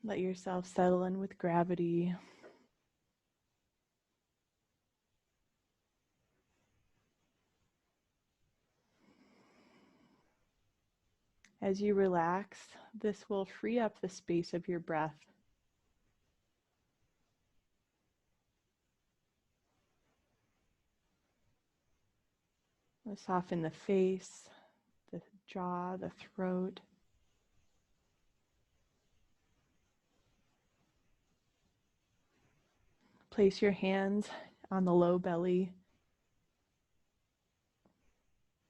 Let yourself settle in with gravity. As you relax, this will free up the space of your breath. Soften the face, the jaw, the throat. Place your hands on the low belly.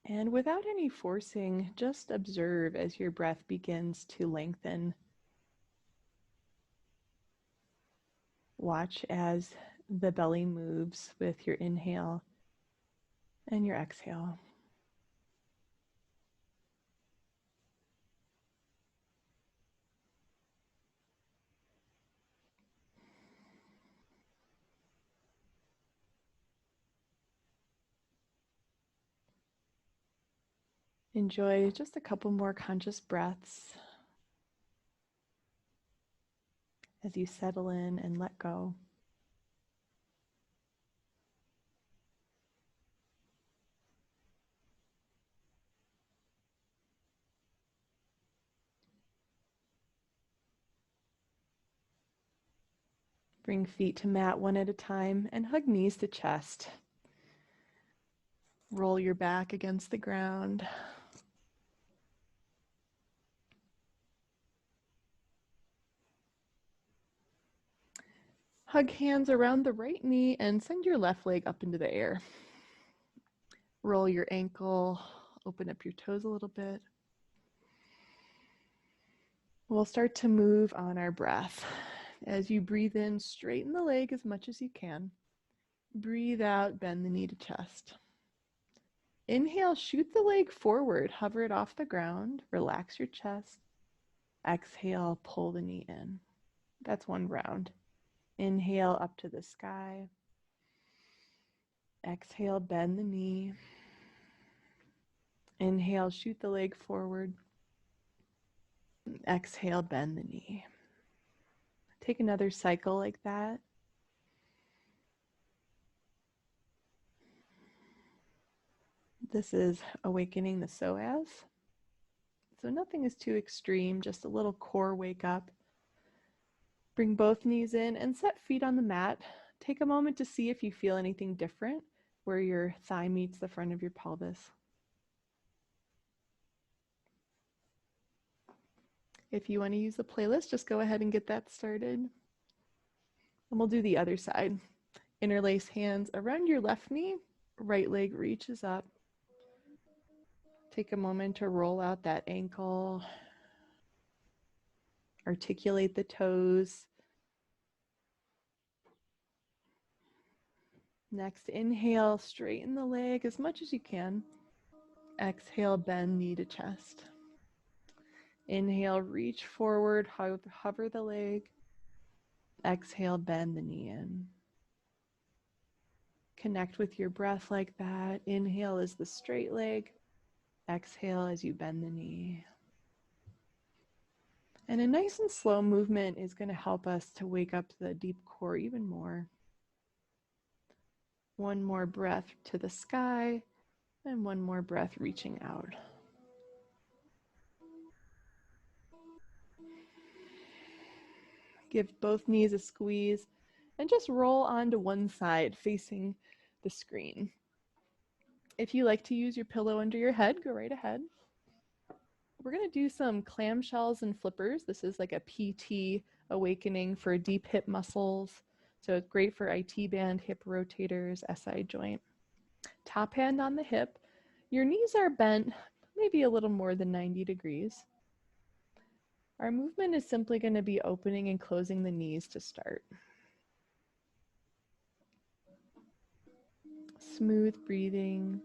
And without any forcing, just observe as your breath begins to lengthen. Watch as the belly moves with your inhale and your exhale. Enjoy just a couple more conscious breaths as you settle in and let go. Bring feet to mat one at a time and hug knees to chest. Roll your back against the ground. Hug hands around the right knee and send your left leg up into the air. Roll your ankle, open up your toes a little bit. We'll start to move on our breath. As you breathe in, straighten the leg as much as you can. Breathe out, bend the knee to chest. Inhale, shoot the leg forward, hover it off the ground, relax your chest. Exhale, pull the knee in. That's one round. Inhale up to the sky. Exhale, bend the knee. Inhale, shoot the leg forward. Exhale, bend the knee. Take another cycle like that. This is awakening the psoas. So nothing is too extreme, just a little core wake up. Bring both knees in and set feet on the mat. Take a moment to see if you feel anything different where your thigh meets the front of your pelvis. If you want to use the playlist, just go ahead and get that started. And we'll do the other side. Interlace hands around your left knee, right leg reaches up. Take a moment to roll out that ankle. Articulate the toes. Next, inhale, straighten the leg as much as you can. Exhale, bend knee to chest. Inhale, reach forward, hover the leg. Exhale, bend the knee in. Connect with your breath like that. Inhale is the straight leg. Exhale as you bend the knee. And a nice and slow movement is going to help us to wake up the deep core even more. One more breath to the sky, and one more breath reaching out. Give both knees a squeeze and just roll onto one side facing the screen. If you like to use your pillow under your head, go right ahead. We're going to do some clamshells and flippers. This is like a PT awakening for deep hip muscles. So it's great for IT band, hip rotators, SI joint. Top hand on the hip. Your knees are bent maybe a little more than 90 degrees. Our movement is simply going to be opening and closing the knees to start. Smooth breathing.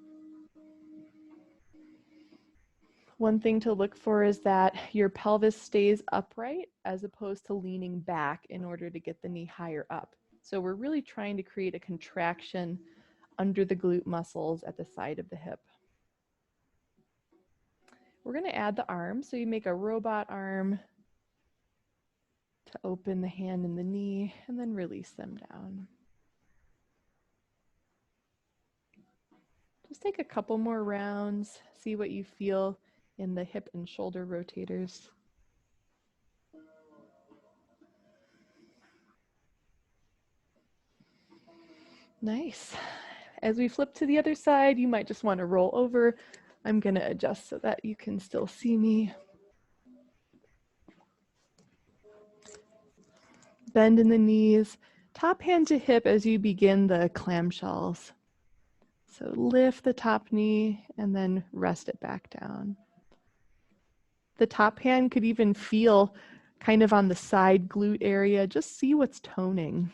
One thing to look for is that your pelvis stays upright as opposed to leaning back in order to get the knee higher up. So we're really trying to create a contraction under the glute muscles at the side of the hip. We're going to add the arm. So you make a robot arm to open the hand and the knee and then release them down. Just take a couple more rounds, see what you feel in the hip and shoulder rotators. Nice. As we flip to the other side, you might just want to roll over. I'm going to adjust so that you can still see me. Bend in the knees, top hand to hip as you begin the clamshells. So lift the top knee and then rest it back down. The top hand could even feel kind of on the side glute area. Just see what's toning.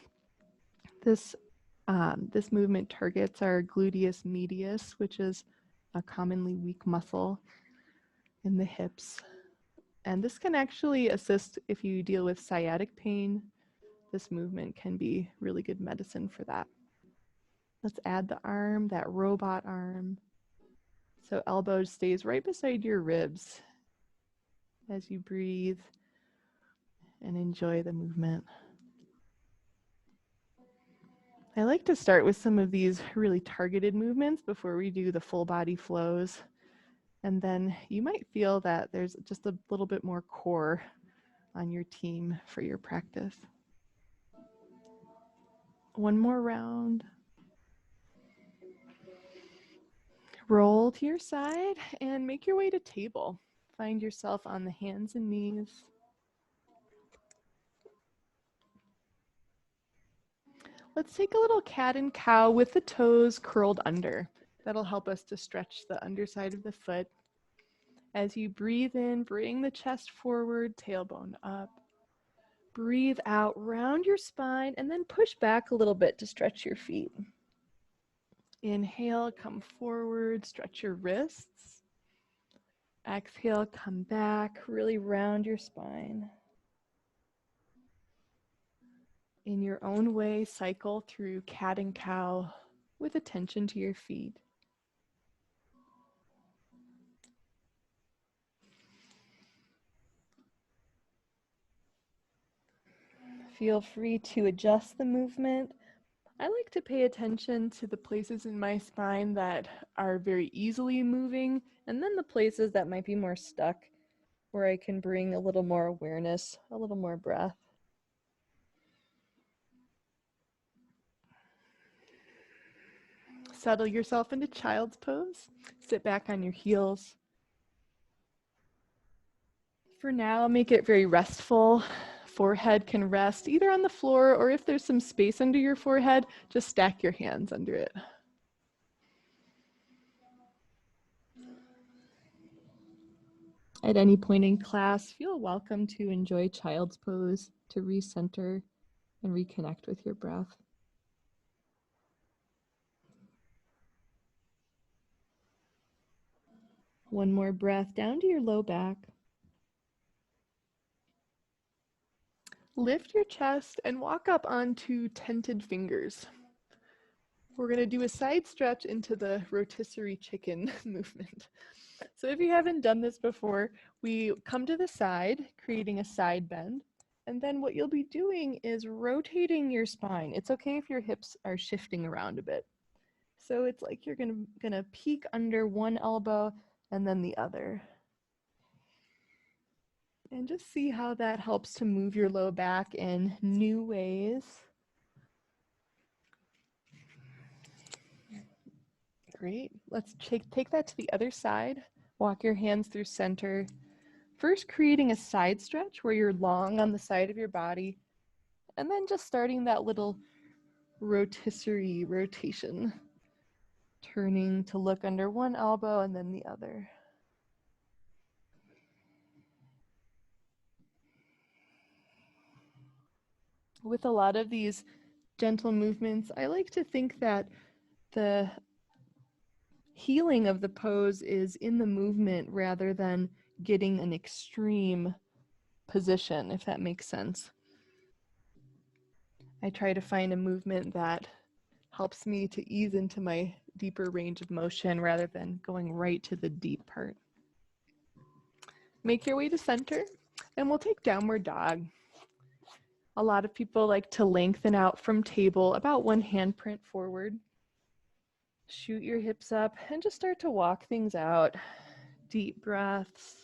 This movement targets our gluteus medius, which is a commonly weak muscle in the hips. And this can actually assist if you deal with sciatic pain. This movement can be really good medicine for that. Let's add the arm, that robot arm. So elbow stays right beside your ribs as you breathe and enjoy the movement. I like to start with some of these really targeted movements before we do the full body flows. And then you might feel that there's just a little bit more core on your team for your practice. One more round. Roll to your side and make your way to table. Find yourself on the hands and knees. Let's take a little cat and cow with the toes curled under. That'll help us to stretch the underside of the foot. As you breathe in, bring the chest forward, tailbone up. Breathe out, round your spine, and then push back a little bit to stretch your feet. Inhale, come forward, stretch your wrists. Exhale, come back, really round your spine. In your own way, cycle through cat and cow with attention to your feet. Feel free to adjust the movement. I like to pay attention to the places in my spine that are very easily moving, and then the places that might be more stuck, where I can bring a little more awareness, a little more breath. Settle yourself into child's pose. Sit back on your heels. For now, make it very restful. Forehead can rest either on the floor, or if there's some space under your forehead, just stack your hands under it. At any point in class, feel welcome to enjoy child's pose to recenter and reconnect with your breath. One more breath down to your low back. Lift your chest and walk up onto tented fingers. We're going to do a side stretch into the rotisserie chicken movement. So if you haven't done this before, we come to the side, creating a side bend. And then what you'll be doing is rotating your spine. It's okay if your hips are shifting around a bit. So it's like you're gonna peek under one elbow and then the other. And just see how that helps to move your low back in new ways. Great. Let's take that to the other side. Walk your hands through center. First, creating a side stretch where you're long on the side of your body, and then just starting that little rotisserie rotation, turning to look under one elbow and then the other. With a lot of these gentle movements, I like to think that the healing of the pose is in the movement rather than getting an extreme position, if that makes sense. I try to find a movement that helps me to ease into my deeper range of motion rather than going right to the deep part. Make your way to center, and we'll take downward dog. A lot of people like to lengthen out from table about one handprint forward. Shoot your hips up and just start to walk things out. Deep breaths.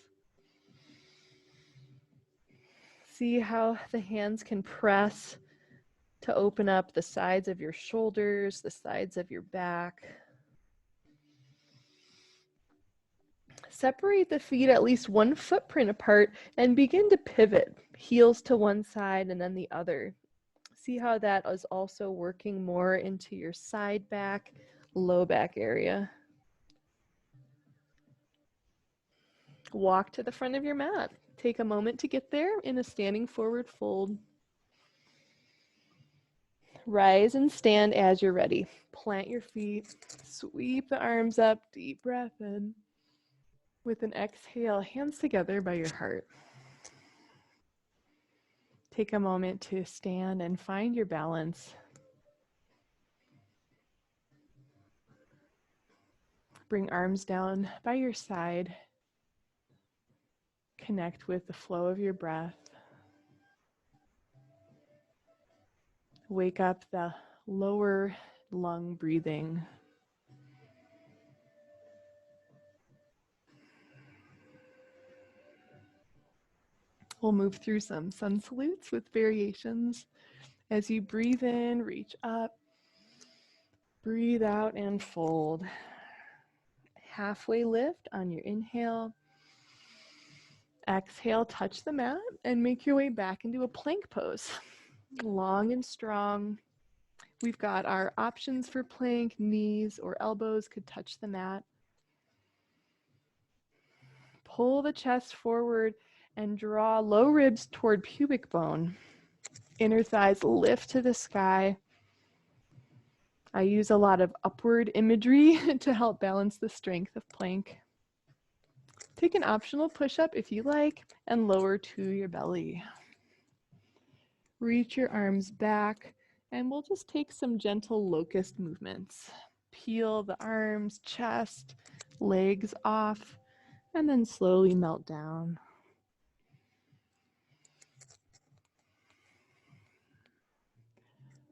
See how the hands can press to open up the sides of your shoulders, the sides of your back. Separate the feet at least 1 footprint apart and begin to pivot, heels to one side and then the other. See how that is also working more into your side back, low back area. Walk to the front of your mat. Take a moment to get there in a standing forward fold. Rise and stand as you're ready. Plant your feet, sweep the arms up, deep breath in. With an exhale, hands together by your heart. Take a moment to stand and find your balance. Bring arms down by your side. Connect with the flow of your breath. Wake up the lower lung breathing. We'll move through some sun salutes with variations. As you breathe in, reach up. Breathe out and fold. Halfway lift on your inhale. Exhale, touch the mat and make your way back into a plank pose. Long and strong. We've got our options for plank. Knees or elbows could touch the mat. Pull the chest forward and draw low ribs toward pubic bone. Inner thighs lift to the sky. I use a lot of upward imagery to help balance the strength of plank. Take an optional push-up if you like and lower to your belly. Reach your arms back and we'll just take some gentle locust movements. Peel the arms, chest, legs off, and then slowly melt down.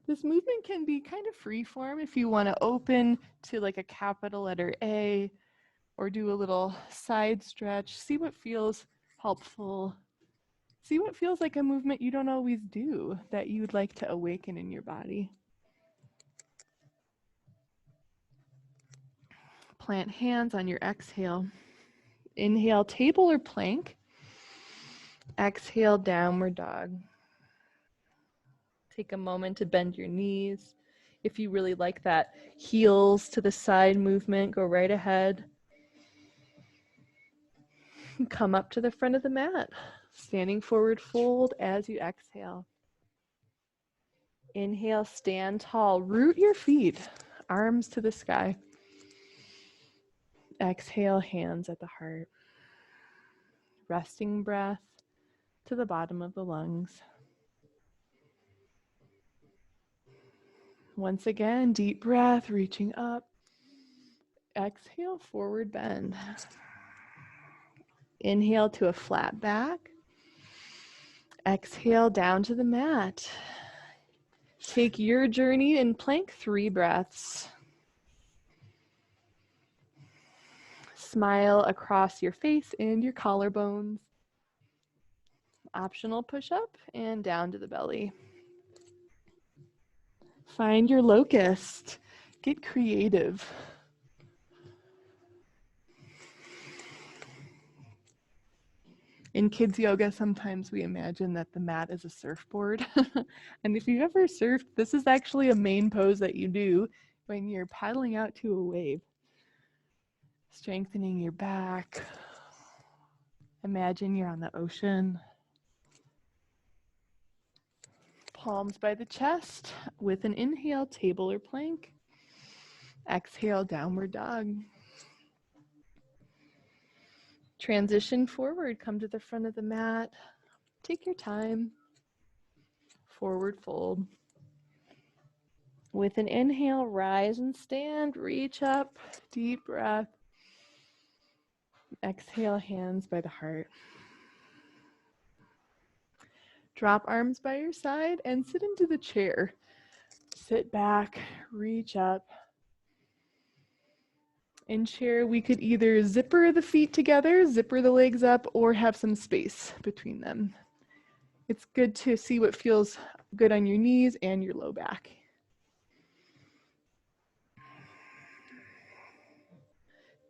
This movement can be kind of free form if you want to open to like a capital letter A or do a little side stretch. See what feels helpful. See what feels like a movement you don't always do that you'd like to awaken in your body. Plant hands on your exhale. Inhale, table or plank. Exhale, downward dog. Take a moment to bend your knees. If you really like that heels to the side movement, go right ahead. Come up to the front of the mat. Standing forward fold as you exhale. Inhale, stand tall. Root your feet, arms to the sky. Exhale, hands at the heart. Resting breath to the bottom of the lungs. Once again, deep breath, reaching up. Exhale, forward bend. Inhale to a flat back. Exhale down to the mat. Take your journey in plank 3 breaths. Smile across your face and your collarbones. Optional push-up and down to the belly. Find your locust. Get creative. In kids yoga, sometimes we imagine that the mat is a surfboard. And if you've ever surfed, this is actually a main pose that you do when you're paddling out to a wave. Strengthening your back. Imagine you're on the ocean. Palms by the chest with an inhale, table or plank. Exhale, downward dog. Transition forward, come to the front of the mat. Take your time. Forward fold. With an inhale, rise and stand, reach up, deep breath. Exhale, hands by the heart. Drop arms by your side and sit into the chair. Sit back, reach up. In chair, we could either zipper the feet together, zipper the legs up, or have some space between them. It's good to see what feels good on your knees and your low back.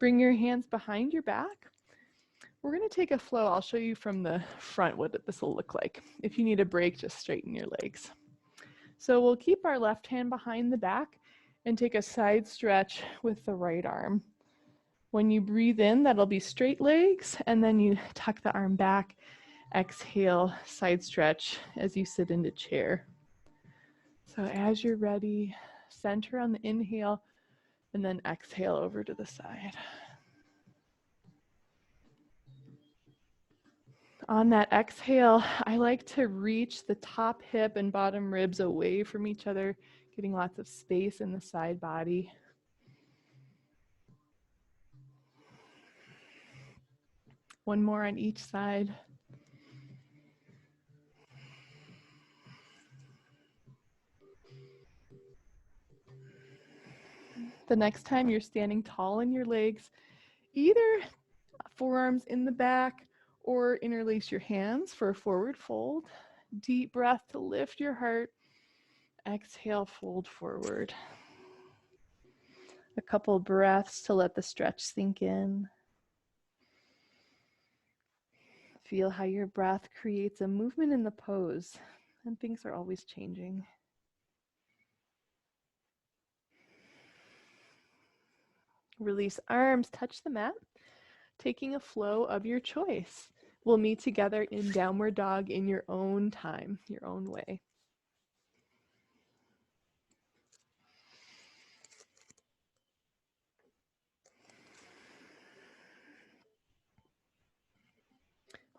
Bring your hands behind your back. We're going to take a flow. I'll show you from the front what this will look like. If you need a break, just straighten your legs. So we'll keep our left hand behind the back and take a side stretch with the right arm. When you breathe in, that'll be straight legs, and then you tuck the arm back, exhale, side stretch as you sit into chair. So as you're ready, center on the inhale, and then exhale over to the side. On that exhale, I like to reach the top hip and bottom ribs away from each other, getting lots of space in the side body. One more on each side. The next time you're standing tall in your legs, either forearms in the back or interlace your hands for a forward fold. Deep breath to lift your heart. Exhale, fold forward. A couple breaths to let the stretch sink in. Feel how your breath creates a movement in the pose, and things are always changing. Release arms, touch the mat, taking a flow of your choice. We'll meet together in downward dog in your own time, your own way.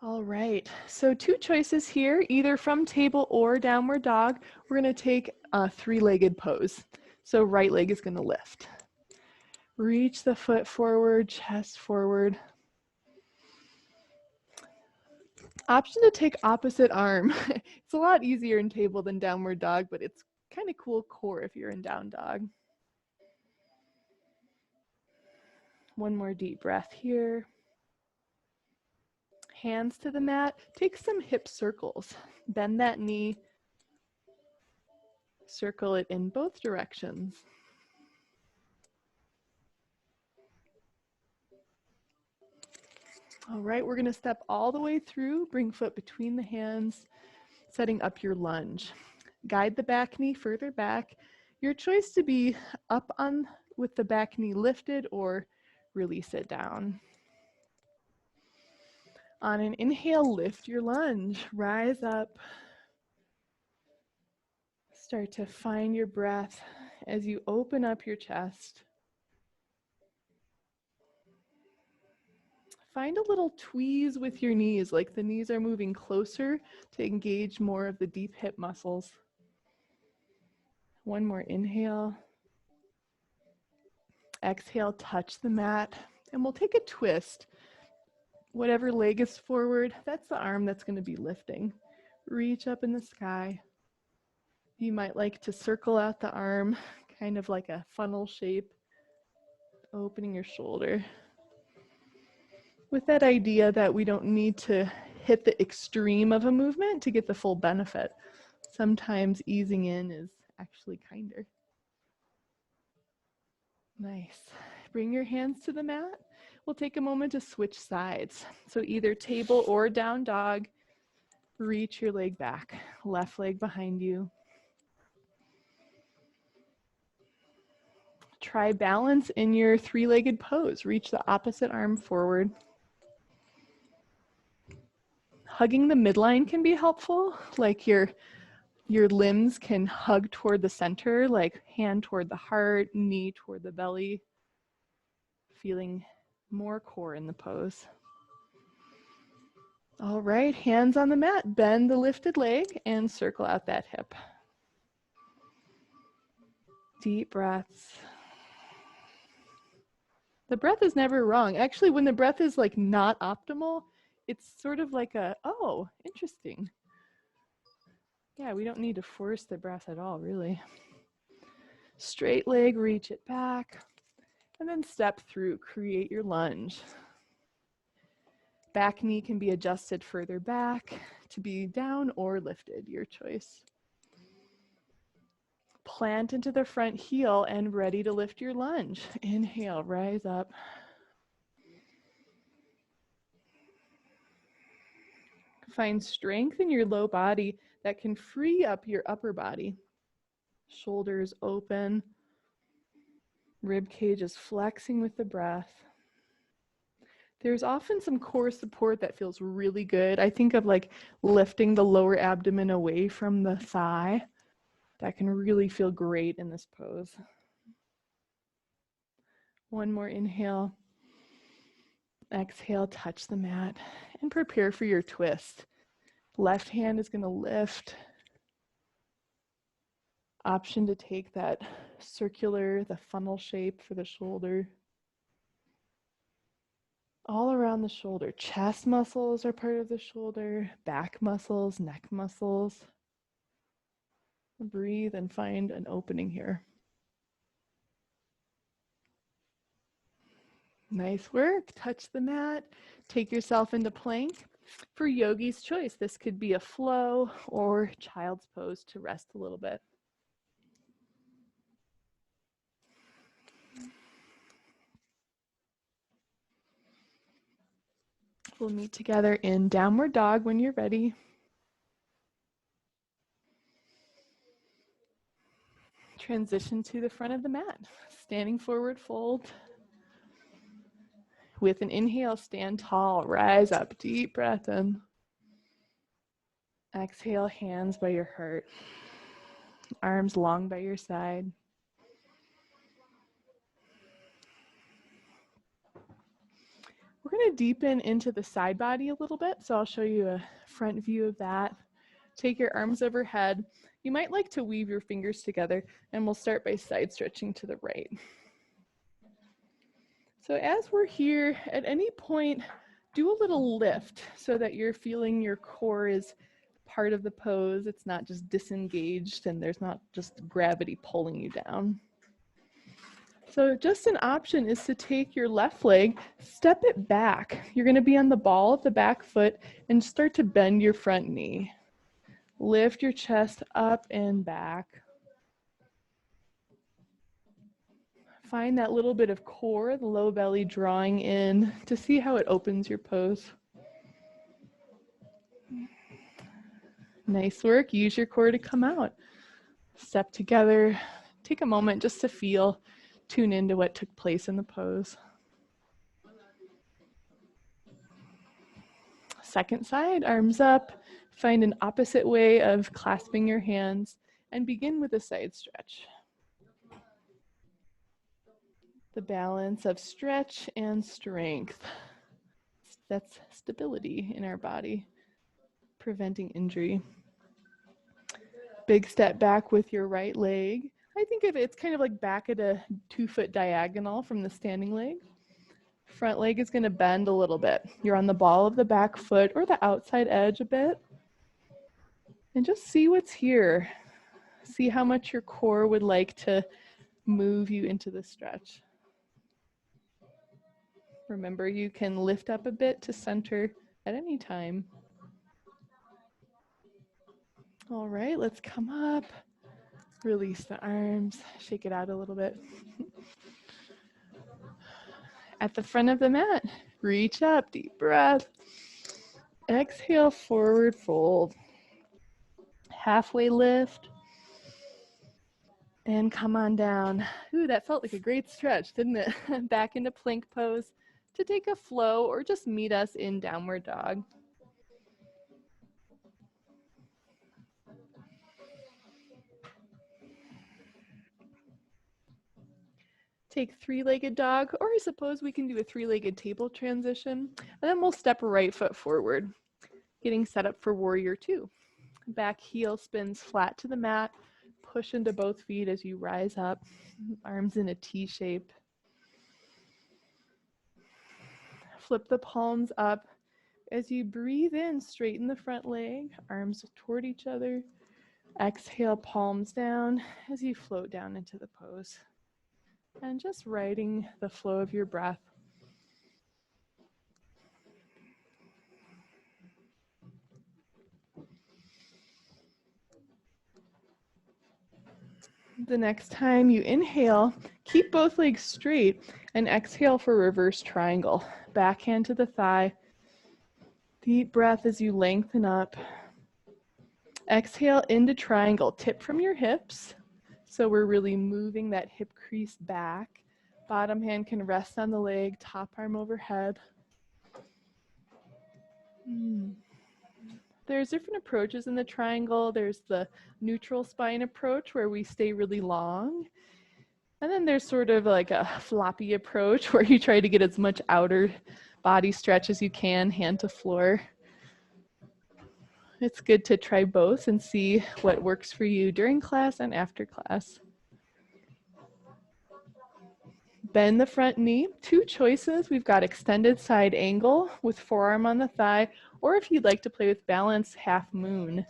All right, so two choices here, either from table or downward dog. We're going to take a three-legged pose. So right leg is going to lift. Reach the foot forward, chest forward. Option to take opposite arm. It's a lot easier in table than downward dog, but it's kind of cool core if you're in down dog. One more deep breath here. Hands to the mat. Take some hip circles. Bend that knee. Circle it in both directions. All right, we're going to step all the way through. Bring foot between the hands, setting up your lunge. Guide the back knee further back. Your choice to be up on with the back knee lifted or release it down. On an inhale, lift your lunge, rise up. Start to find your breath as you open up your chest. Find a little tweeze with your knees, like the knees are moving closer to engage more of the deep hip muscles. One more inhale. Exhale, touch the mat, and we'll take a twist. Whatever leg is forward, that's the arm that's going to be lifting. Reach up in the sky. You might like to circle out the arm, kind of like a funnel shape, opening your shoulder. With that idea that we don't need to hit the extreme of a movement to get the full benefit. Sometimes easing in is actually kinder. Nice. Bring your hands to the mat. We'll take a moment to switch sides. So either table or down dog. Reach your leg back, left leg behind you. Try balance in your three-legged pose. Reach the opposite arm forward. Hugging the midline can be helpful, like your limbs can hug toward the center, like hand toward the heart, knee toward the belly, feeling more core in the pose. All right, hands on the mat, bend the lifted leg and circle out that hip. Deep breaths. The breath is never wrong. Actually, when the breath is like not optimal, it's sort of like a, oh, interesting. Yeah, we don't need to force the breath at all, really. Straight leg, reach it back, and then step through, create your lunge. Back knee can be adjusted further back to be down or lifted, your choice. Plant into the front heel and ready to lift your lunge. Inhale, rise up. Find strength in your low body that can free up your upper body. Shoulders open. Rib cage is flexing with the breath. There's often some core support that feels really good. I think of like lifting the lower abdomen away from the thigh. That can really feel great in this pose. One more inhale. Exhale, touch the mat and prepare for your twist. Left hand is going to lift. Option to take that circular, the funnel shape for the shoulder. All around the shoulder. Chest muscles are part of the shoulder, back muscles, neck muscles. Breathe and find an opening here. Nice work. Touch the mat. Take yourself into plank. For yogi's choice, this could be a flow or child's pose to rest a little bit. We'll meet together in downward dog when you're ready. Transition to the front of the mat. Standing forward fold. With an inhale, stand tall, rise up, deep breath in. Exhale, hands by your heart. Arms long by your side. We're going to deepen into the side body a little bit, so I'll show you a front view of that. Take your arms overhead. You might like to weave your fingers together, and we'll start by side stretching to the right. So as we're here, at any point, do a little lift so that you're feeling your core is part of the pose. It's not just disengaged and there's not just gravity pulling you down. So just an option is to take your left leg, step it back. You're going to be on the ball of the back foot and start to bend your front knee. Lift your chest up and back. Find that little bit of core, the low belly drawing in to see how it opens your pose. Nice work. Use your core to come out. Step together. Take a moment just to feel, tune into what took place in the pose. Second side, arms up. Find an opposite way of clasping your hands and begin with a side stretch. The balance of stretch and strength. That's stability in our body, preventing injury. Big step back with your right leg. I think of it, it's kind of like back at a 2-foot diagonal from the standing leg. Front leg is going to bend a little bit. You're on the ball of the back foot or the outside edge a bit. And just see what's here. See how much your core would like to move you into the stretch. Remember, you can lift up a bit to center at any time. All right, let's come up. Release the arms, shake it out a little bit. At the front of the mat, reach up, deep breath. Exhale, forward fold. Halfway lift. And come on down. Ooh, that felt like a great stretch, didn't it? Back into plank pose to take a flow or just meet us in downward dog. Take three-legged dog, or I suppose we can do a three-legged table transition, and then we'll step right foot forward, getting set up for warrior two. Back heel spins flat to the mat, push into both feet as you rise up, arms in a T shape. Flip the palms up. As you breathe in, straighten the front leg, arms toward each other. Exhale, palms down as you float down into the pose. And just riding the flow of your breath. The next time you inhale, keep both legs straight and exhale for reverse triangle. Back hand to the thigh. Deep breath as you lengthen up. Exhale into triangle. Tip from your hips. So we're really moving that hip crease back. Bottom hand can rest on the leg, top arm overhead. There's different approaches in the triangle. There's the neutral spine approach where we stay really long. And then there's sort of like a floppy approach where you try to get as much outer body stretch as you can, hand to floor. It's good to try both and see what works for you during class and after class. Bend the front knee. Two choices. We've got extended side angle with forearm on the thigh, or if you'd like to play with balance, half moon.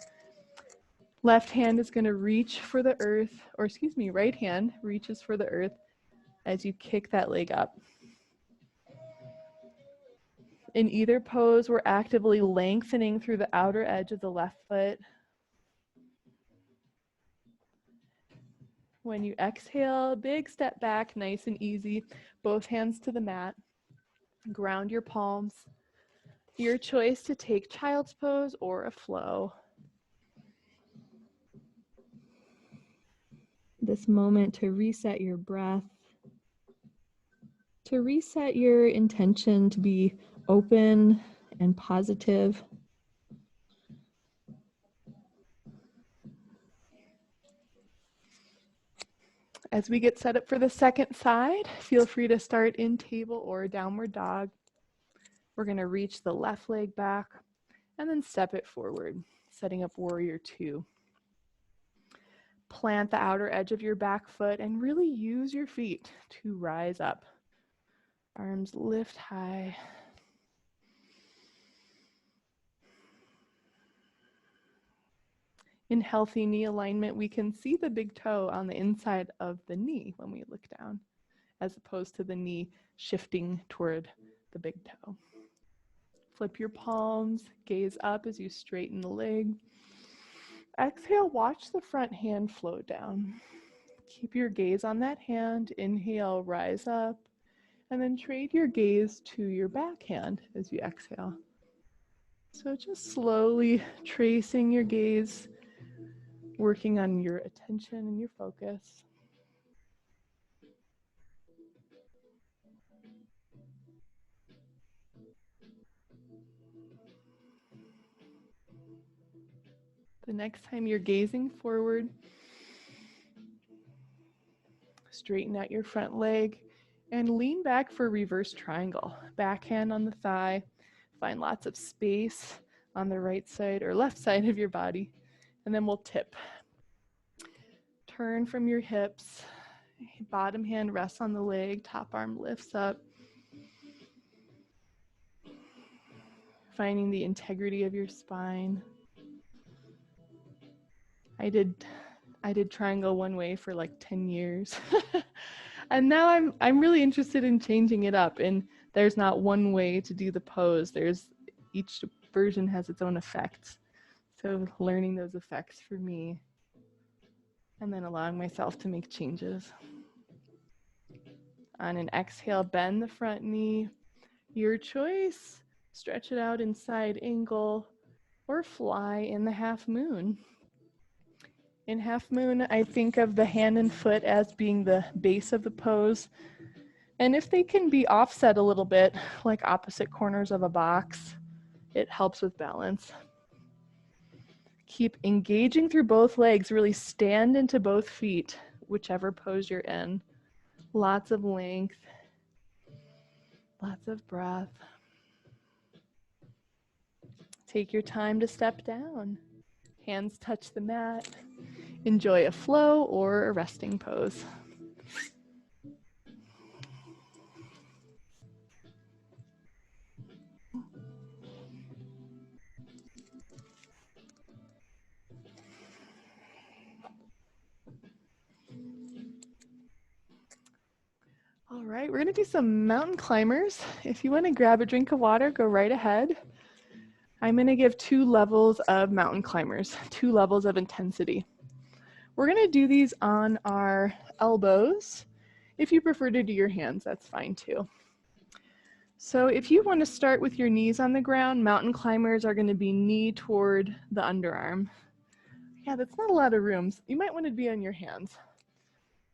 Left hand is going to reach for the earth, or excuse me, right hand reaches for the earth as you kick that leg up. In either pose, we're actively lengthening through the outer edge of the left foot. When you exhale, big step back, nice and easy. Both hands to the mat. Ground your palms. Your choice to take child's pose or a flow. This moment to reset your breath, to reset your intention to be open and positive. As we get set up for the second side, feel free to start in table or downward dog. We're going to reach the left leg back and then step it forward, setting up warrior two. Plant the outer edge of your back foot and really use your feet to rise up. Arms lift high. In healthy knee alignment, we can see the big toe on the inside of the knee when we look down, as opposed to the knee shifting toward the big toe. Flip your palms, gaze up as you straighten the leg. Exhale, watch the front hand float down. Keep your gaze on that hand. Inhale, rise up, and then trade your gaze to your back hand as you exhale. So just slowly tracing your gaze, working on your attention and your focus. The next time you're gazing forward, straighten out your front leg and lean back for reverse triangle. Back hand on the thigh. Find lots of space on the right side or left side of your body. And then we'll tip. Turn from your hips. Bottom hand rests on the leg. Top arm lifts up. Finding the integrity of your spine. I did triangle one way for like 10 years. And now I'm really interested in changing it up. And there's not one way to do the pose. Each version has its own effects. So learning those effects for me and then allowing myself to make changes. On an exhale, bend the front knee. Your choice. Stretch it out in side angle or fly in the half moon. In half moon, I think of the hand and foot as being the base of the pose. And if they can be offset a little bit, like opposite corners of a box, it helps with balance. Keep engaging through both legs. Really stand into both feet, whichever pose you're in. Lots of length, lots of breath. Take your time to step down. Hands touch the mat. Enjoy a flow or a resting pose. right, we're gonna do some mountain climbers. If you wanna grab a drink of water, go right ahead. I'm gonna give 2 levels of mountain climbers, 2 levels of intensity. We're gonna do these on our elbows. If you prefer to do your hands, that's fine too. So if you wanna start with your knees on the ground, mountain climbers are gonna be knee toward the underarm. Yeah, that's not a lot of room. You might wanna be on your hands,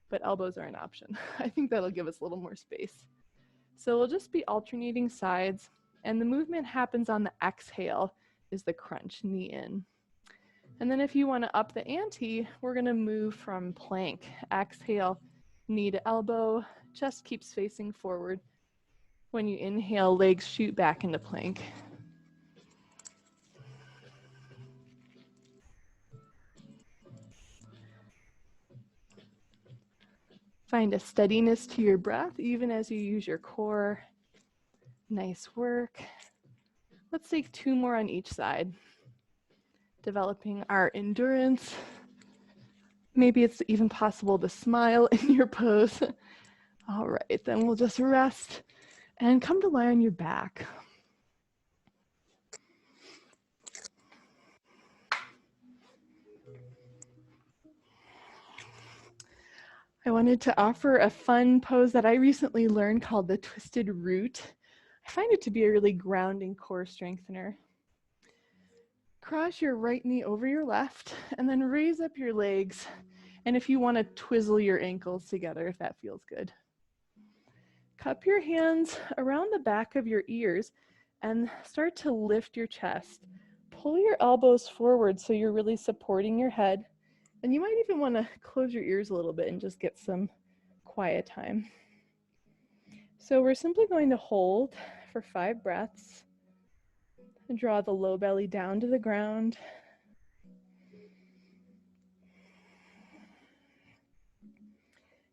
but elbows are an option. I think that'll give us a little more space. So we'll just be alternating sides, and the movement happens on the exhale is the crunch, knee in. And then if you want to up the ante, we're going to move from plank. Exhale, knee to elbow, chest keeps facing forward. When you inhale, legs shoot back into plank. Find a steadiness to your breath, even as you use your core. Nice work. Let's take 2 more on each side. Developing our endurance. Maybe it's even possible to smile in your pose. All right, then we'll just rest and come to lie on your back. I wanted to offer a fun pose that I recently learned called the twisted root. I find it to be a really grounding core strengthener. Cross your right knee over your left and then raise up your legs. And if you want to twizzle your ankles together, if that feels good. Cup your hands around the back of your ears and start to lift your chest. Pull your elbows forward so you're really supporting your head. And you might even want to close your ears a little bit and just get some quiet time. So we're simply going to hold for 5 breaths and draw the low belly down to the ground.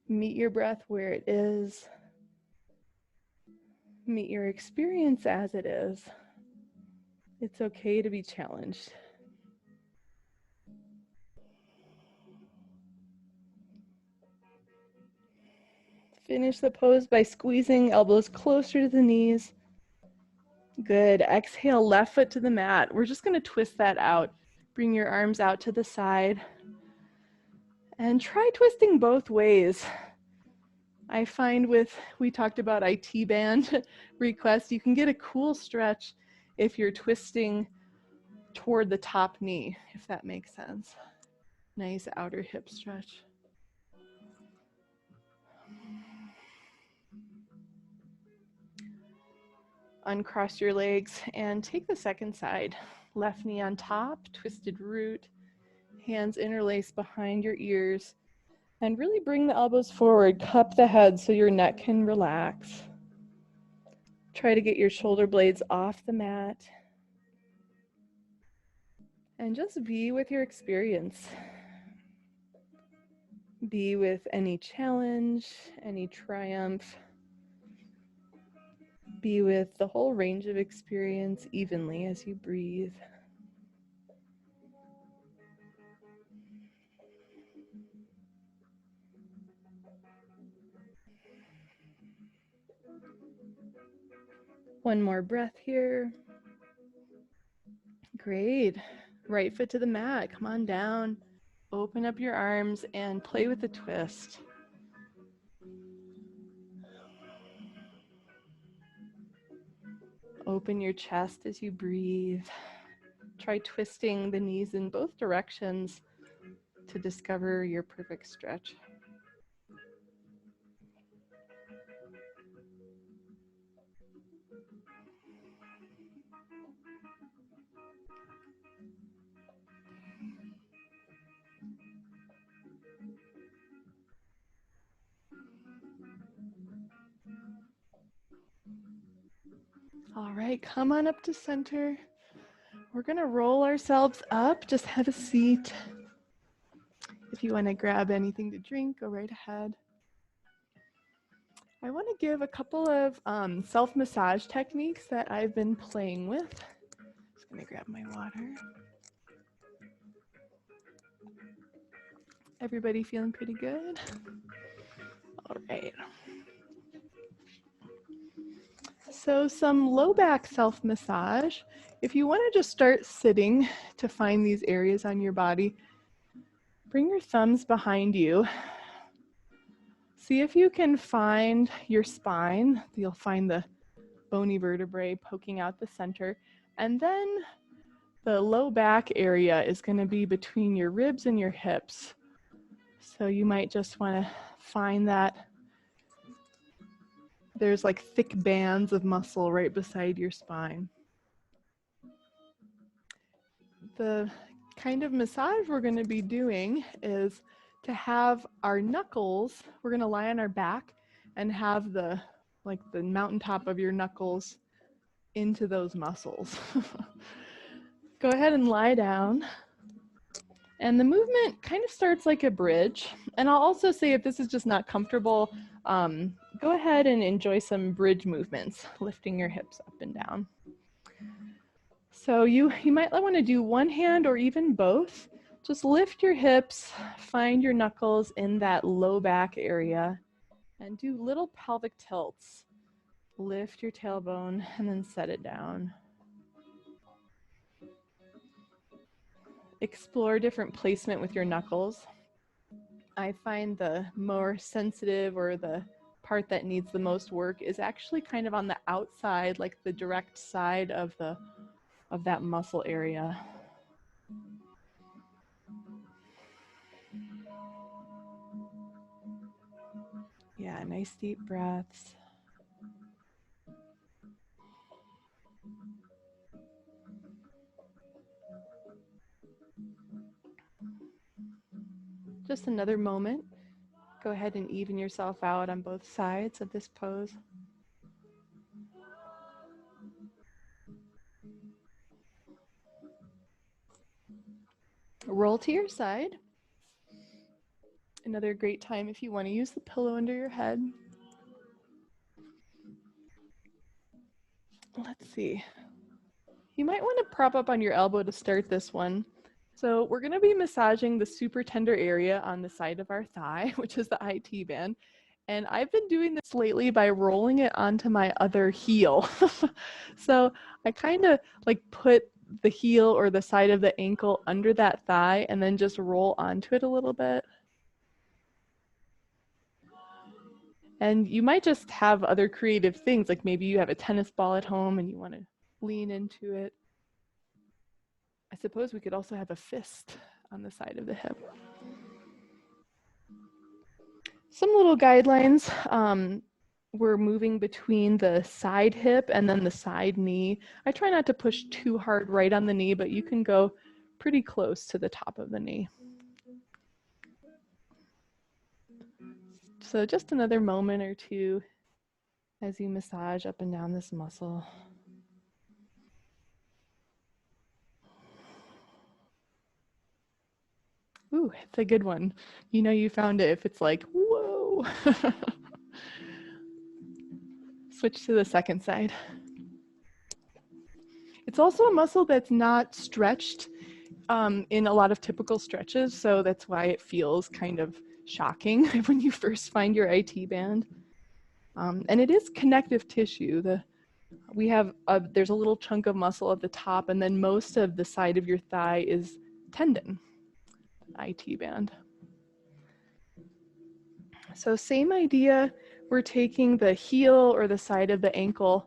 Meet your breath where it is. Meet your experience as it is. It's okay to be challenged. Finish the pose by squeezing elbows closer to the knees. Good. Exhale, left foot to the mat. We're just going to twist that out. Bring your arms out to the side. And try twisting both ways. I find we talked about IT band requests, you can get a cool stretch if you're twisting toward the top knee, if that makes sense. Nice outer hip stretch. Uncross your legs and take the second side. Left knee on top, twisted root, hands interlace behind your ears, and really bring the elbows forward. Cup the head so your neck can relax. Try to get your shoulder blades off the mat. And just be with your experience. Be with any challenge, any triumph. Be with the whole range of experience evenly as you breathe. One more breath here. Great. Right foot to the mat. Come on down. Open up your arms and play with the twist. Open your chest as you breathe. Try twisting the knees in both directions to discover your perfect stretch. All right, come on up to center. We're gonna roll ourselves up. Just have a seat. If you wanna grab anything to drink, go right ahead. I wanna give a couple of self-massage techniques that I've been playing with. Just gonna grab my water. Everybody feeling pretty good? All right. So some low back self-massage. If you want to just start sitting to find these areas on your body, bring your thumbs behind you. See if you can find your spine. You'll find the bony vertebrae poking out the center. And then the low back area is going to be between your ribs and your hips. So you might just want to find that. There's like thick bands of muscle right beside your spine. The kind of massage we're going to be doing is to have our knuckles, we're going to lie on our back and have the mountaintop of your knuckles into those muscles. Go ahead and lie down. And the movement kind of starts like a bridge. And I'll also say if this is just not comfortable, go ahead and enjoy some bridge movements, lifting your hips up and down. So you might want to do one hand or even both. Just lift your hips, find your knuckles in that low back area, and do little pelvic tilts. Lift your tailbone and then set it down. Explore different placement with your knuckles. I find the more sensitive or the part that needs the most work is actually kind of on the outside, like the direct side of that muscle area. Yeah, nice deep breaths. Just another moment. Go ahead and even yourself out on both sides of this pose. Roll to your side. Another great time if you want to use the pillow under your head. Let's see. You might want to prop up on your elbow to start this one. So we're going to be massaging the super tender area on the side of our thigh, which is the IT band. And I've been doing this lately by rolling it onto my other heel. So I kind of like put the heel or the side of the ankle under that thigh and then just roll onto it a little bit. And you might just have other creative things, like maybe you have a tennis ball at home and you want to lean into it. I suppose we could also have a fist on the side of the hip. Some little guidelines. We're moving between the side hip and then the side knee. I try not to push too hard right on the knee, but you can go pretty close to the top of the knee. So just another moment or two as you massage up and down this muscle. Ooh, it's a good one. You know you found it if it's like, whoa. Switch to the second side. It's also a muscle that's not stretched in a lot of typical stretches, so that's why it feels kind of shocking when you first find your IT band. And it is connective tissue. There's a little chunk of muscle at the top, and then most of the side of your thigh is tendon, IT band. So same idea, we're taking the heel or the side of the ankle,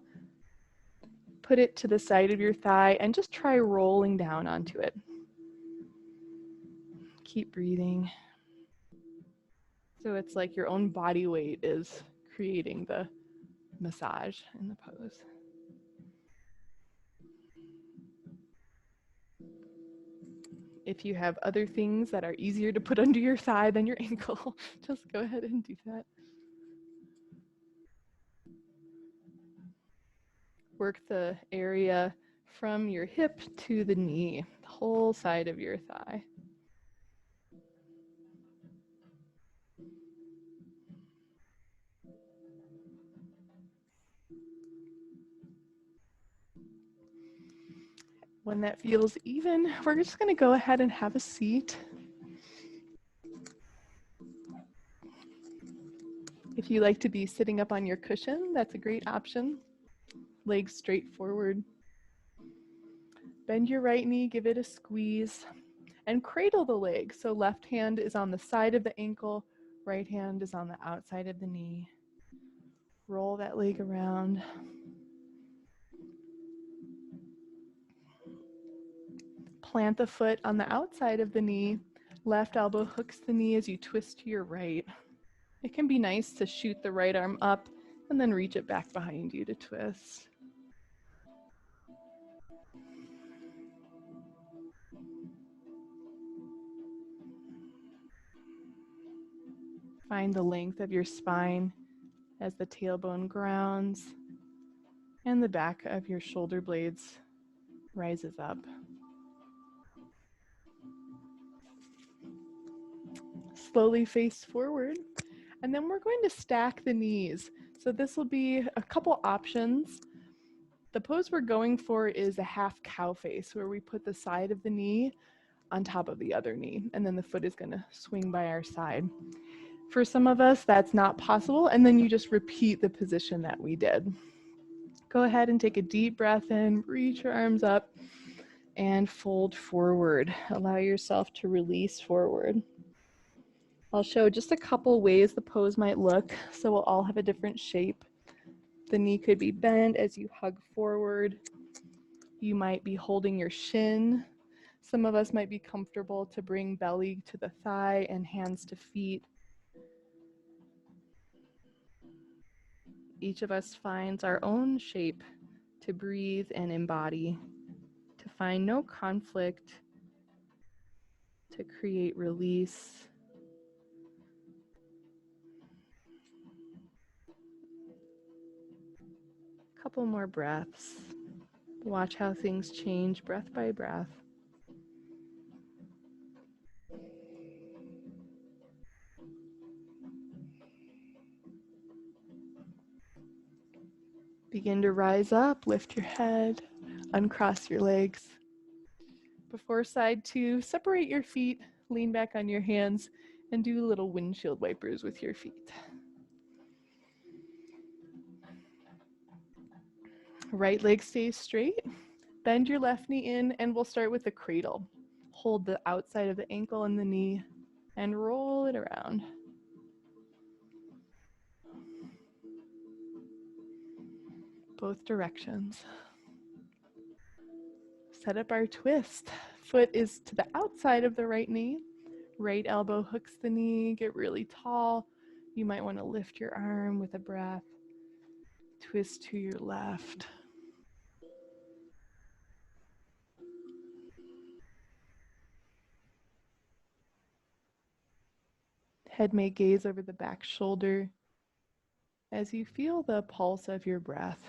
put it to the side of your thigh, and just try rolling down onto it. Keep breathing. So it's like your own body weight is creating the massage in the pose. If you have other things that are easier to put under your thigh than your ankle, just go ahead and do that. Work the area from your hip to the knee, the whole side of your thigh. When that feels even, we're just going to go ahead and have a seat. If you like to be sitting up on your cushion, that's a great option. Legs straight forward. Bend your right knee, give it a squeeze, and cradle the leg. So left hand is on the side of the ankle, right hand is on the outside of the knee. Roll that leg around. Plant the foot on the outside of the knee. Left elbow hooks the knee as you twist to your right. It can be nice to shoot the right arm up and then reach it back behind you to twist. Find the length of your spine as the tailbone grounds and the back of your shoulder blades rises up. Slowly face forward, and then we're going to stack the knees. So this will be a couple options. The pose we're going for is a half cow face, where we put the side of the knee on top of the other knee, and then the foot is going to swing by our side. For some of us, that's not possible, and then you just repeat the position that we did. Go ahead and take a deep breath in, reach your arms up, and fold forward. Allow yourself to release forward. I'll show just a couple ways the pose might look, so we'll all have a different shape. The knee could be bent as you hug forward. You might be holding your shin. Some of us might be comfortable to bring belly to the thigh and hands to feet. Each of us finds our own shape to breathe and embody, to find no conflict, to create release. Couple more breaths. Watch how things change breath by breath. Begin to rise up, lift your head, uncross your legs. Before side two, separate your feet, lean back on your hands, and do little windshield wipers with your feet. Right leg stays straight. Bend your left knee in, and we'll start with the cradle. Hold the outside of the ankle and the knee, and roll it around. Both directions. Set up our twist. Foot is to the outside of the right knee. Right elbow hooks the knee, get really tall. You might want to lift your arm with a breath. Twist to your left. Head may gaze over the back shoulder as you feel the pulse of your breath.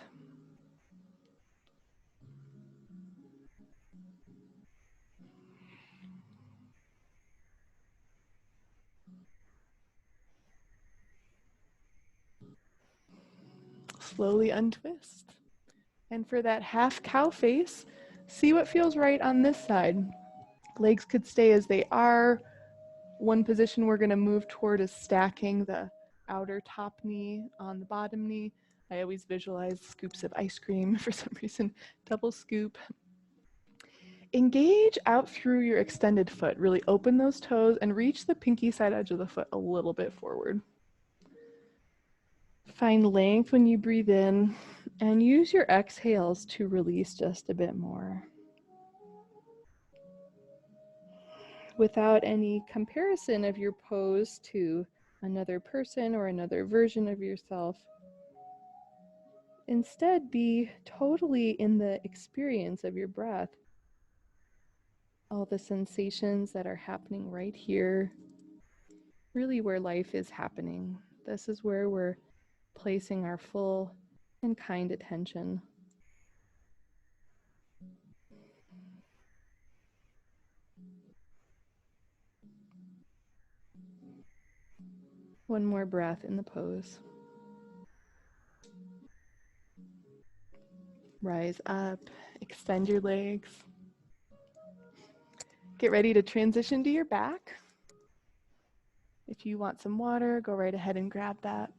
Slowly untwist. And for that half cow face, see what feels right on this side. Legs could stay as they are. One position we're going to move toward is stacking the outer top knee on the bottom knee. I always visualize scoops of ice cream for some reason, double scoop. Engage out through your extended foot. Really open those toes and reach the pinky side edge of the foot a little bit forward. Find length when you breathe in and use your exhales to release just a bit more. Without any comparison of your pose to another person or another version of yourself, instead be totally in the experience of your breath. All the sensations that are happening right here, really where life is happening. This is where we're placing our full and kind attention. One more breath in the pose. Rise up, extend your legs. Get ready to transition to your back. If you want some water, go right ahead and grab that.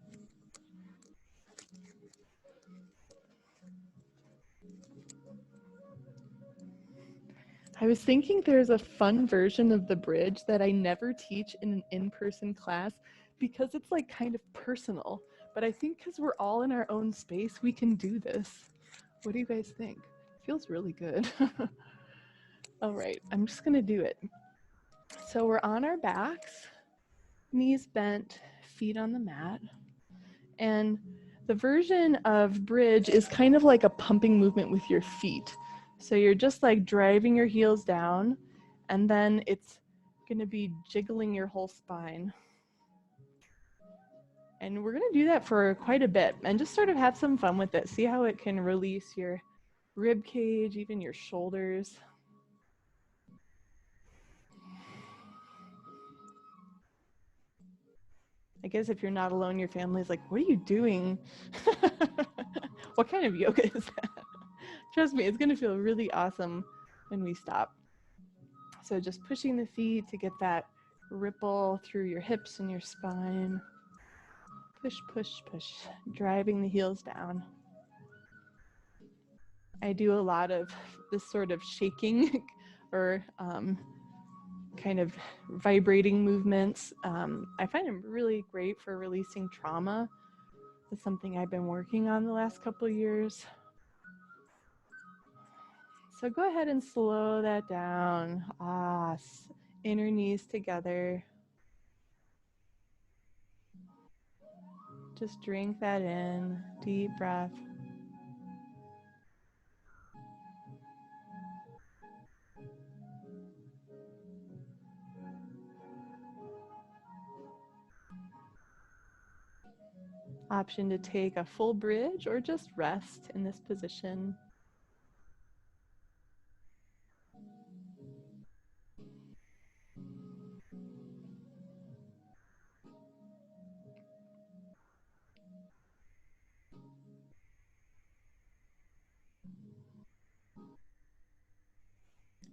I was thinking there's a fun version of the bridge that I never teach in an in-person class because it's like kind of personal. But I think because we're all in our own space, we can do this. What do you guys think? Feels really good. All right, I'm just gonna do it. So we're on our backs, knees bent, feet on the mat. And the version of bridge is kind of like a pumping movement with your feet. So you're just like driving your heels down, and then it's going to be jiggling your whole spine. And we're going to do that for quite a bit and just sort of have some fun with it. See how it can release your rib cage, even your shoulders. I guess if you're not alone, your family's like, what are you doing? What kind of yoga is that? Trust me, it's going to feel really awesome when we stop. So just pushing the feet to get that ripple through your hips and your spine. Push, push, push, driving the heels down. I do a lot of this sort of shaking or kind of vibrating movements. I find them really great for releasing trauma. It's something I've been working on the last couple of years. So go ahead and slow that down. Inner knees together. Just drink that in. Deep breath. Option to take a full bridge or just rest in this position.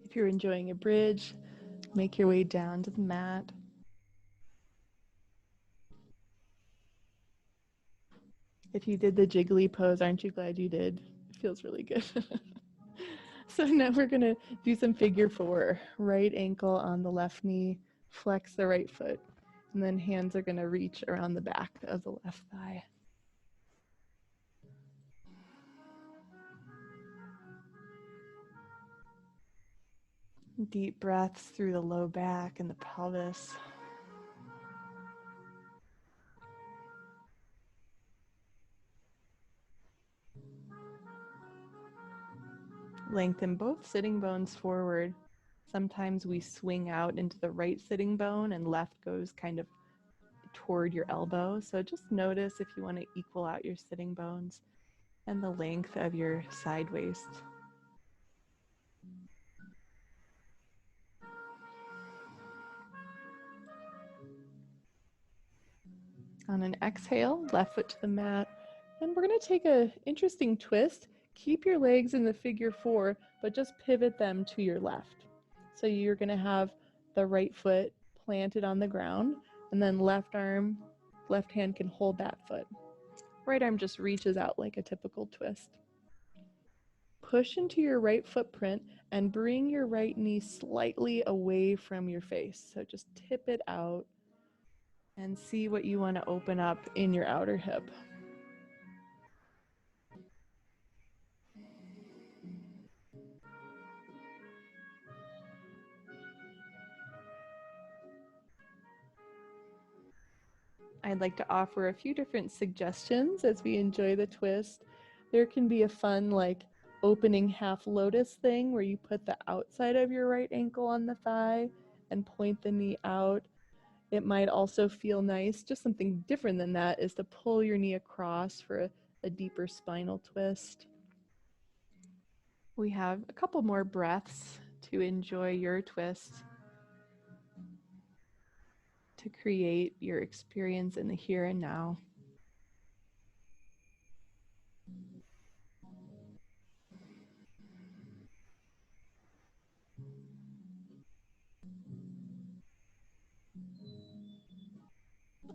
If you're enjoying a bridge, make your way down to the mat. If you did the jiggly pose, aren't you glad you did? It feels really good. So now we're gonna do some figure four. Right ankle on the left knee, flex the right foot, and then hands are gonna reach around the back of the left thigh. Deep breaths through the low back and the pelvis. Lengthen both sitting bones forward. Sometimes we swing out into the right sitting bone and left goes kind of toward your elbow. So just notice if you want to equal out your sitting bones and the length of your side waist. On an exhale, left foot to the mat. And we're going to take an interesting twist. Keep your legs in the figure four, but just pivot them to your left. So you're going to have the right foot planted on the ground, and then left hand can hold that foot. Right arm just reaches out like a typical twist. Push into your right footprint and bring your right knee slightly away from your face. So just tip it out and see what you want to open up in your outer hip. I'd like to offer a few different suggestions as we enjoy the twist. There can be a fun like opening half lotus thing where you put the outside of your right ankle on the thigh and point the knee out. It might also feel nice, just something different than that, is to pull your knee across for a deeper spinal twist. We have a couple more breaths to enjoy your twist, to create your experience in the here and now.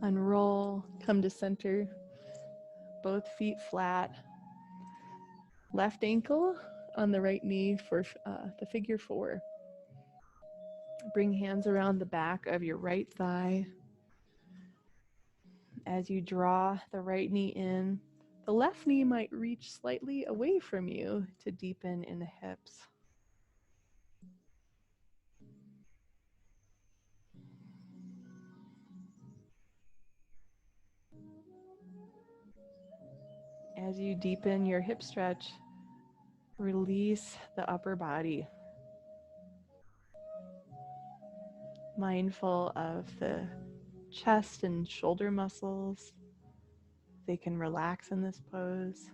Unroll, come to center, both feet flat, left ankle on the right knee for the figure four. Bring hands around the back of your right thigh. As you draw the right knee in, the left knee might reach slightly away from you to deepen in the hips. As you deepen your hip stretch, release the upper body. Mindful of the chest and shoulder muscles. They can relax in this pose.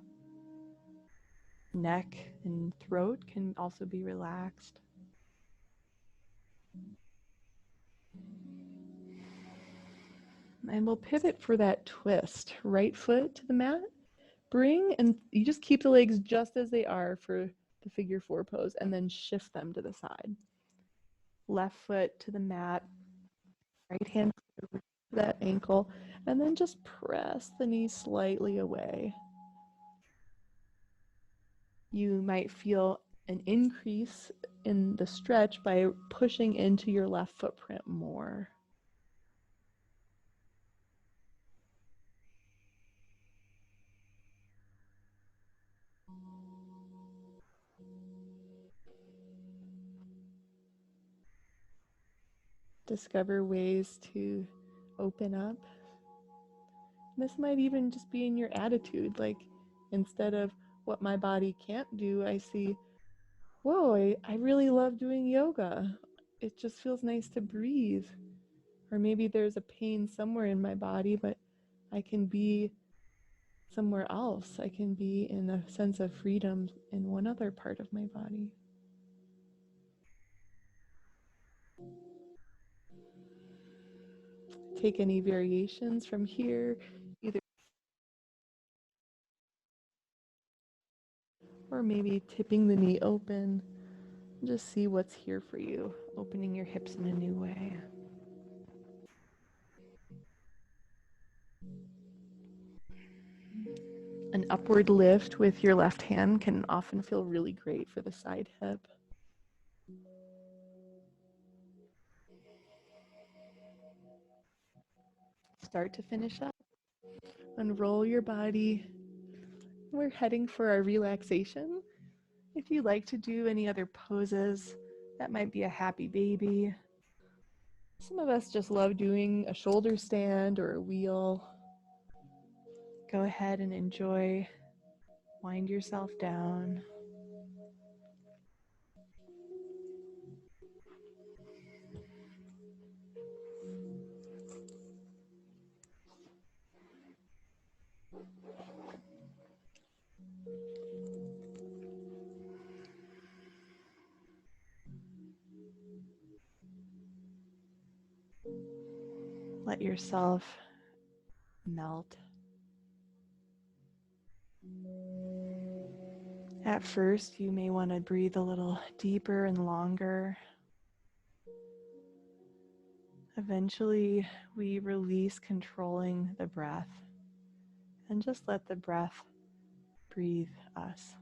Neck and throat can also be relaxed. And we'll pivot for that twist. Right foot to the mat. Bring, and you just keep the legs just as they are for the figure four pose, and then shift them to the side. Left foot to the mat. Right hand over that ankle, and then just press the knee slightly away. You might feel an increase in the stretch by pushing into your left footprint more. Discover ways to open up. This might even just be in your attitude, like instead of what my body can't do, I see, whoa, I really love doing yoga. It just feels nice to breathe. Or maybe there's a pain somewhere in my body, but I can be somewhere else. I can be in a sense of freedom in one other part of my body. Take any variations from here, either or maybe tipping the knee open. Just see what's here for you, opening your hips in a new way. An upward lift with your left hand can often feel really great for the side hip. Start to finish up. Unroll your body. We're heading for our relaxation. If you like to do any other poses, that might be a happy baby. Some of us just love doing a shoulder stand or a wheel. Go ahead and enjoy. Wind yourself down. Let yourself melt. At first, you may want to breathe a little deeper and longer. Eventually, we release controlling the breath and just let the breath breathe us.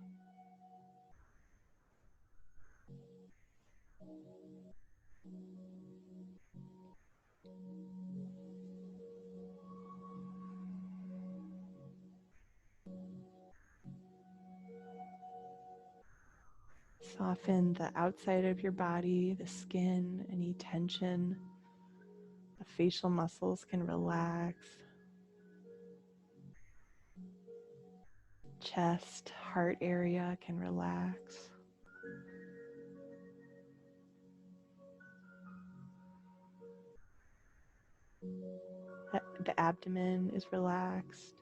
Soften the outside of your body, the skin, any tension. The facial muscles can relax. Chest, heart area can relax. The abdomen is relaxed.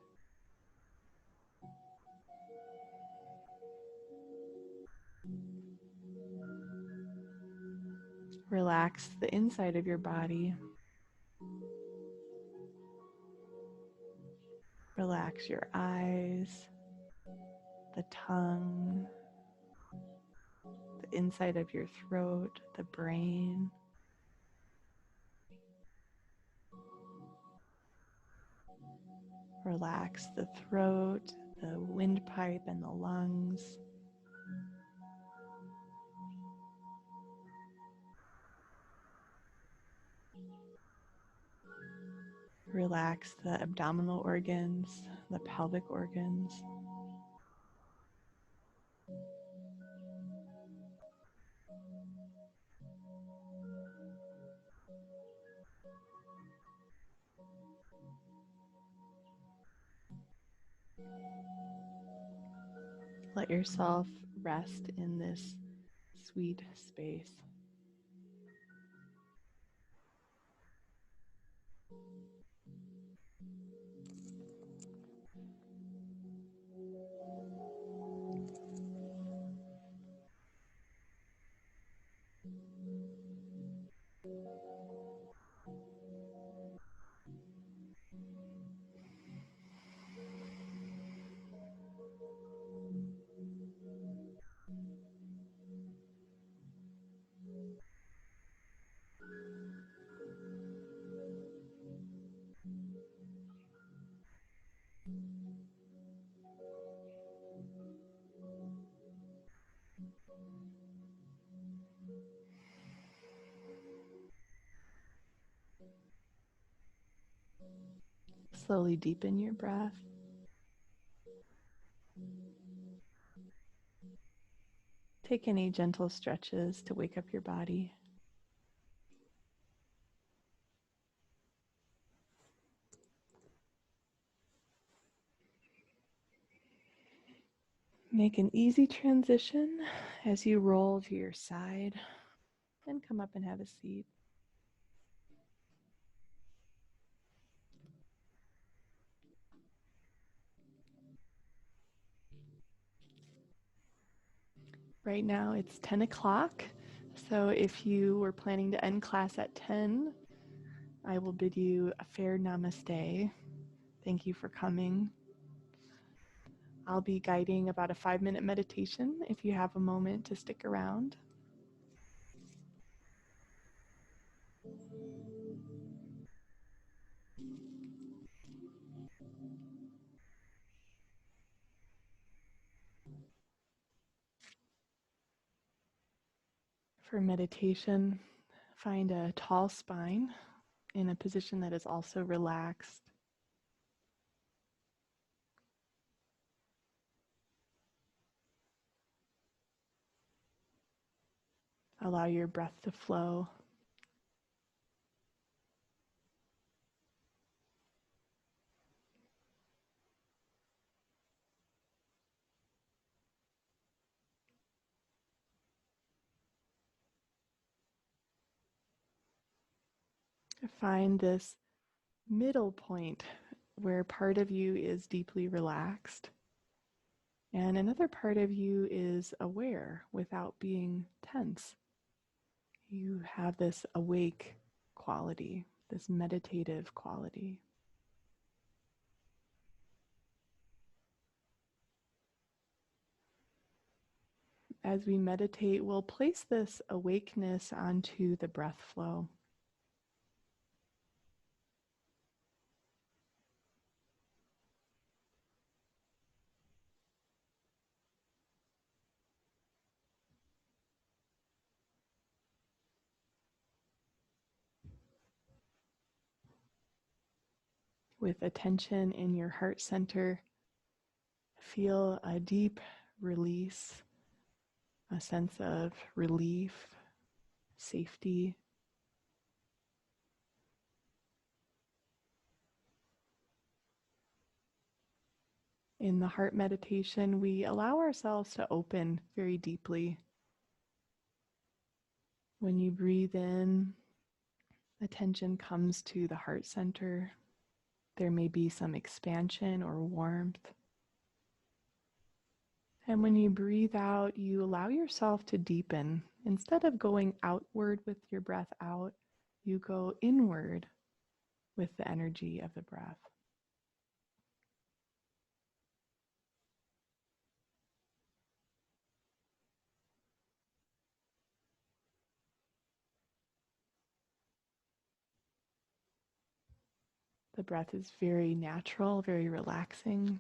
Relax the inside of your body. Relax your eyes, the tongue, the inside of your throat, the brain. Relax the throat, the windpipe, and the lungs. Relax the abdominal organs, the pelvic organs. Let yourself rest in this sweet space. Slowly deepen your breath. Take any gentle stretches to wake up your body. Make an easy transition as you roll to your side and come up and have a seat. Right now it's 10 o'clock, so if you were planning to end class at 10, I will bid you a fair namaste. Thank you for coming. I'll be guiding about a 5-minute meditation if you have a moment to stick around. For meditation, find a tall spine in a position that is also relaxed. Allow your breath to flow. Find this middle point where part of you is deeply relaxed and another part of you is aware without being tense. You have this awake quality, this meditative quality. As we meditate, we'll place this awakeness onto the breath flow. With attention in your heart center, feel a deep release, a sense of relief, safety. In the heart meditation, we allow ourselves to open very deeply. When you breathe in, attention comes to the heart center. There may be some expansion or warmth. And when you breathe out, you allow yourself to deepen. Instead of going outward with your breath out, you go inward with the energy of the breath. The breath is very natural, very relaxing.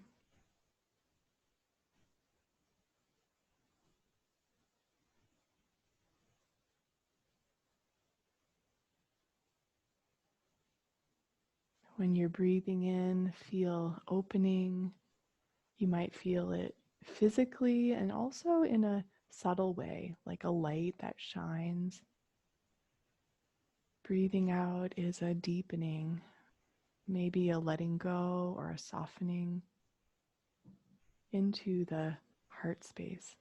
When you're breathing in, feel opening. You might feel it physically and also in a subtle way, like a light that shines. Breathing out is a deepening, maybe a letting go or a softening into the heart space.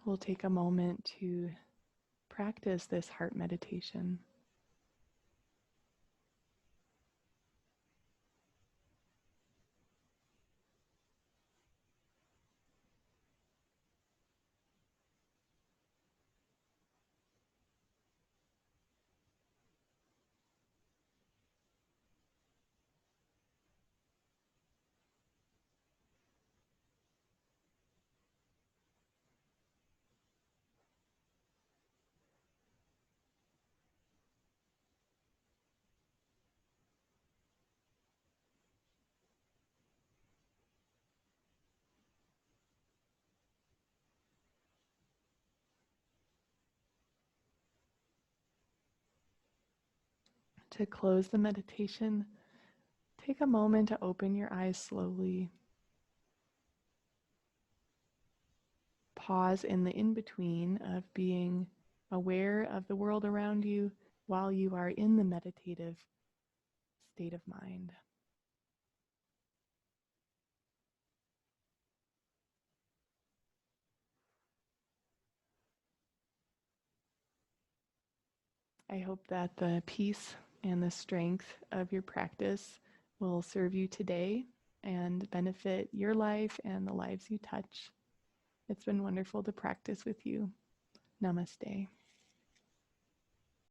We'll take a moment to practice this heart meditation. To close the meditation, take a moment to open your eyes slowly. Pause in the in-between of being aware of the world around you while you are in the meditative state of mind. I hope that the peace and the strength of your practice will serve you today and benefit your life and the lives you touch. It's been wonderful to practice with you. Namaste.